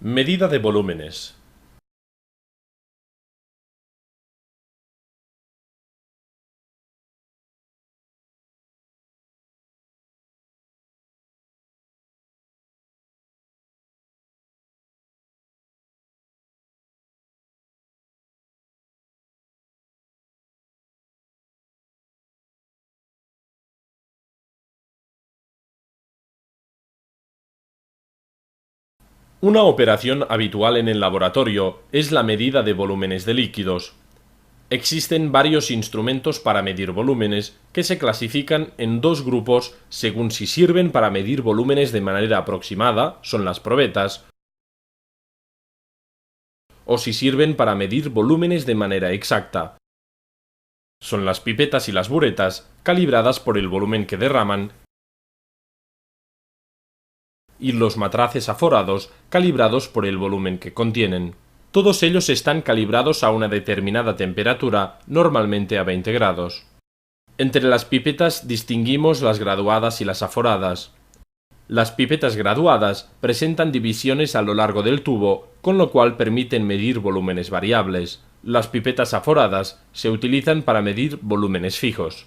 Medida de volúmenes. Una operación habitual en el laboratorio es la medida de volúmenes de líquidos. Existen varios instrumentos para medir volúmenes que se clasifican en dos grupos según si sirven para medir volúmenes de manera aproximada, son las probetas, o si sirven para medir volúmenes de manera exacta, son las pipetas y las buretas, calibradas por el volumen que derraman, y los matraces aforados, calibrados por el volumen que contienen. Todos ellos están calibrados a una determinada temperatura, normalmente a 20 grados. Entre las pipetas distinguimos las graduadas y las aforadas. Las pipetas graduadas presentan divisiones a lo largo del tubo, con lo cual permiten medir volúmenes variables. Las pipetas aforadas se utilizan para medir volúmenes fijos.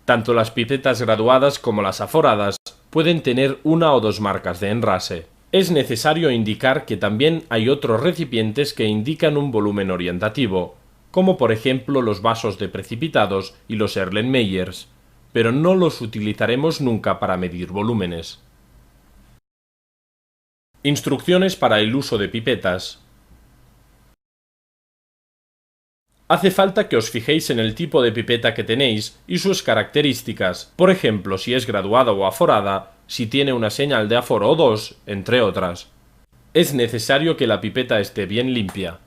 Tanto las pipetas graduadas como las aforadas pueden tener una o dos marcas de enrase. Es necesario indicar que también hay otros recipientes que indican un volumen orientativo, como por ejemplo los vasos de precipitados y los Erlenmeyers, pero no los utilizaremos nunca para medir volúmenes. Instrucciones para el uso de pipetas. Hace falta que os fijéis en el tipo de pipeta que tenéis y sus características, por ejemplo, si es graduada o aforada, si tiene una señal de aforo o dos, entre otras. Es necesario que la pipeta esté bien limpia.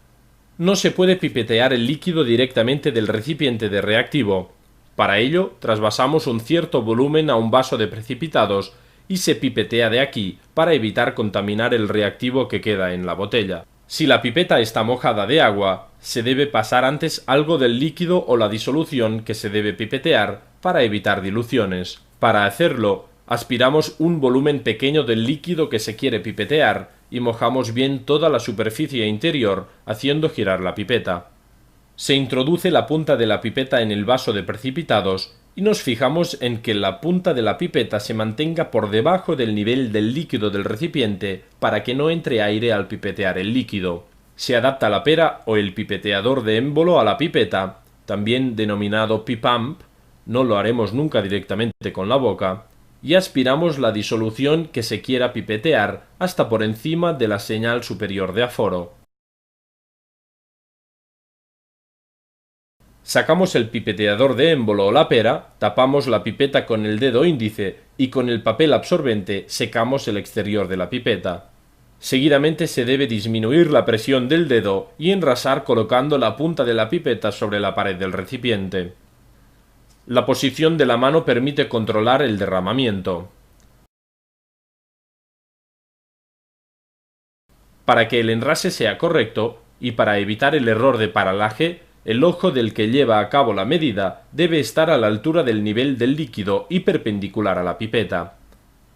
No se puede pipetear el líquido directamente del recipiente de reactivo. Para ello, trasvasamos un cierto volumen a un vaso de precipitados y se pipetea de aquí para evitar contaminar el reactivo que queda en la botella. Si la pipeta está mojada de agua, se debe pasar antes algo del líquido o la disolución que se debe pipetear para evitar diluciones. Para hacerlo, aspiramos un volumen pequeño del líquido que se quiere pipetear y mojamos bien toda la superficie interior haciendo girar la pipeta. Se introduce la punta de la pipeta en el vaso de precipitados y nos fijamos en que la punta de la pipeta se mantenga por debajo del nivel del líquido del recipiente para que no entre aire al pipetear el líquido. Se adapta la pera o el pipeteador de émbolo a la pipeta, también denominado P-Pump, no lo haremos nunca directamente con la boca, y aspiramos la disolución que se quiera pipetear hasta por encima de la señal superior de aforo. Sacamos el pipeteador de émbolo o la pera, tapamos la pipeta con el dedo índice y con el papel absorbente secamos el exterior de la pipeta. Seguidamente se debe disminuir la presión del dedo y enrasar colocando la punta de la pipeta sobre la pared del recipiente. La posición de la mano permite controlar el derramamiento. Para que el enrase sea correcto y para evitar el error de paralaje, el ojo del que lleva a cabo la medida debe estar a la altura del nivel del líquido y perpendicular a la pipeta.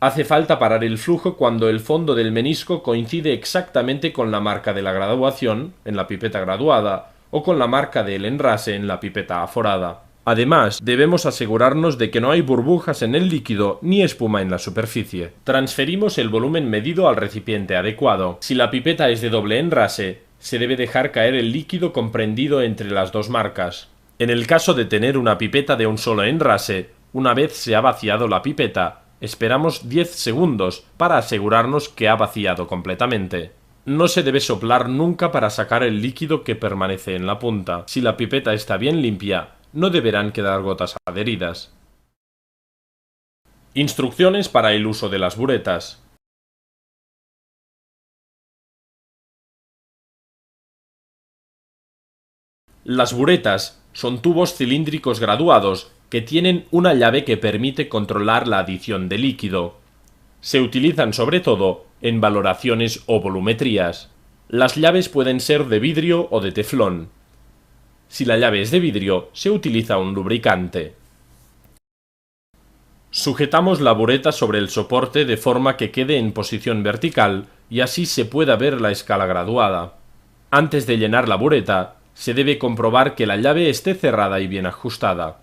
Hace falta parar el flujo cuando el fondo del menisco coincide exactamente con la marca de la graduación en la pipeta graduada o con la marca del enrase en la pipeta aforada. Además, debemos asegurarnos de que no hay burbujas en el líquido ni espuma en la superficie. Transferimos el volumen medido al recipiente adecuado. Si la pipeta es de doble enrase, se debe dejar caer el líquido comprendido entre las dos marcas. En el caso de tener una pipeta de un solo enrase, una vez se ha vaciado la pipeta, esperamos 10 segundos para asegurarnos que ha vaciado completamente. No se debe soplar nunca para sacar el líquido que permanece en la punta. Si la pipeta está bien limpia, no deberán quedar gotas adheridas. Instrucciones para el uso de las buretas. Las buretas son tubos cilíndricos graduados que tienen una llave que permite controlar la adición de líquido. Se utilizan sobre todo en valoraciones o volumetrías. Las llaves pueden ser de vidrio o de teflón. Si la llave es de vidrio, se utiliza un lubricante. Sujetamos la bureta sobre el soporte de forma que quede en posición vertical y así se pueda ver la escala graduada. Antes de llenar la bureta, se debe comprobar que la llave esté cerrada y bien ajustada.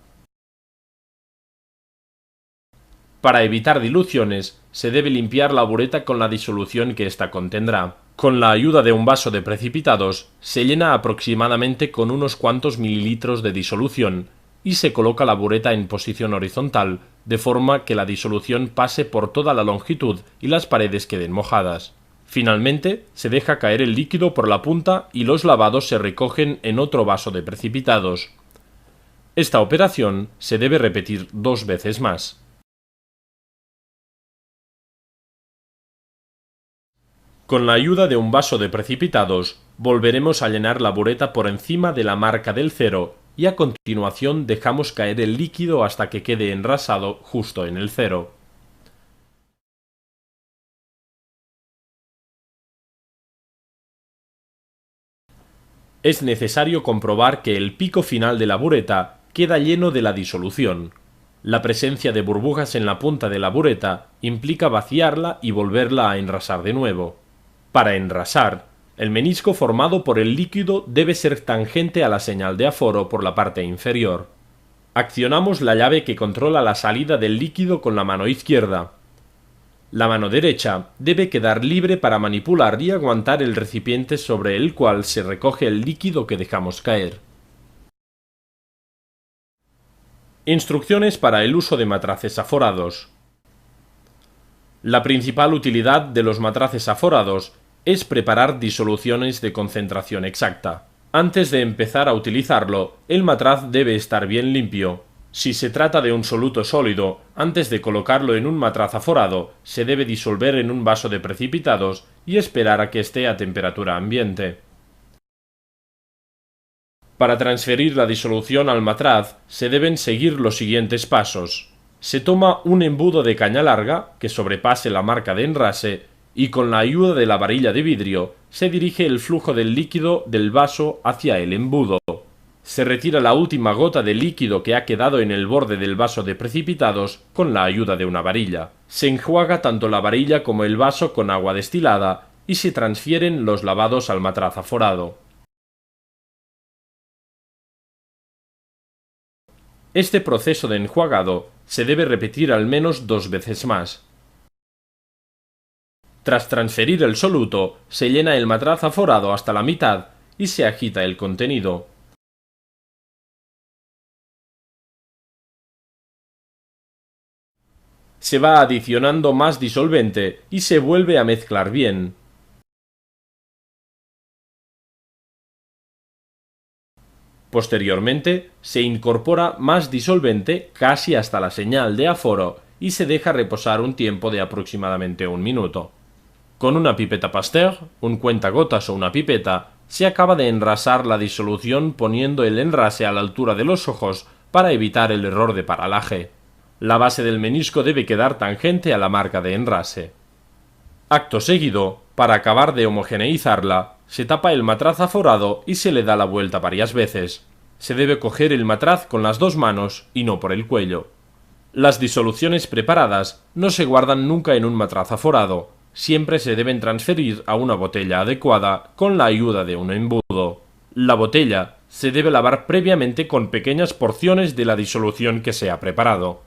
Para evitar diluciones, se debe limpiar la bureta con la disolución que ésta contendrá. Con la ayuda de un vaso de precipitados, se llena aproximadamente con unos cuantos mililitros de disolución y se coloca la bureta en posición horizontal, de forma que la disolución pase por toda la longitud y las paredes queden mojadas. Finalmente, se deja caer el líquido por la punta y los lavados se recogen en otro vaso de precipitados. Esta operación se debe repetir 2 veces más. Con la ayuda de un vaso de precipitados, volveremos a llenar la bureta por encima de la marca del cero y a continuación dejamos caer el líquido hasta que quede enrasado justo en el cero. Es necesario comprobar que el pico final de la bureta queda lleno de la disolución. La presencia de burbujas en la punta de la bureta implica vaciarla y volverla a enrasar de nuevo. Para enrasar, el menisco formado por el líquido debe ser tangente a la señal de aforo por la parte inferior. Accionamos la llave que controla la salida del líquido con la mano izquierda. La mano derecha debe quedar libre para manipular y aguantar el recipiente sobre el cual se recoge el líquido que dejamos caer. Instrucciones para el uso de matraces aforados. La principal utilidad de los matraces aforados es preparar disoluciones de concentración exacta. Antes de empezar a utilizarlo, el matraz debe estar bien limpio. Si se trata de un soluto sólido, antes de colocarlo en un matraz aforado, se debe disolver en un vaso de precipitados y esperar a que esté a temperatura ambiente. Para transferir la disolución al matraz, se deben seguir los siguientes pasos. Se toma un embudo de caña larga, que sobrepase la marca de enrase, y con la ayuda de la varilla de vidrio, se dirige el flujo del líquido del vaso hacia el embudo. Se retira la última gota de líquido que ha quedado en el borde del vaso de precipitados con la ayuda de una varilla. Se enjuaga tanto la varilla como el vaso con agua destilada y se transfieren los lavados al matraz aforado. Este proceso de enjuagado se debe repetir al menos 2 veces más. Tras transferir el soluto, se llena el matraz aforado hasta la mitad y se agita el contenido. Se va adicionando más disolvente y se vuelve a mezclar bien. Posteriormente, se incorpora más disolvente casi hasta la señal de aforo y se deja reposar un tiempo de aproximadamente 1 minuto. Con una pipeta Pasteur, un cuentagotas o una pipeta, se acaba de enrasar la disolución poniendo el enrase a la altura de los ojos para evitar el error de paralaje. La base del menisco debe quedar tangente a la marca de enrase. Acto seguido, para acabar de homogeneizarla, se tapa el matraz aforado y se le da la vuelta varias veces. Se debe coger el matraz con las 2 manos y no por el cuello. Las disoluciones preparadas no se guardan nunca en un matraz aforado, siempre se deben transferir a una botella adecuada con la ayuda de un embudo. La botella se debe lavar previamente con pequeñas porciones de la disolución que se ha preparado.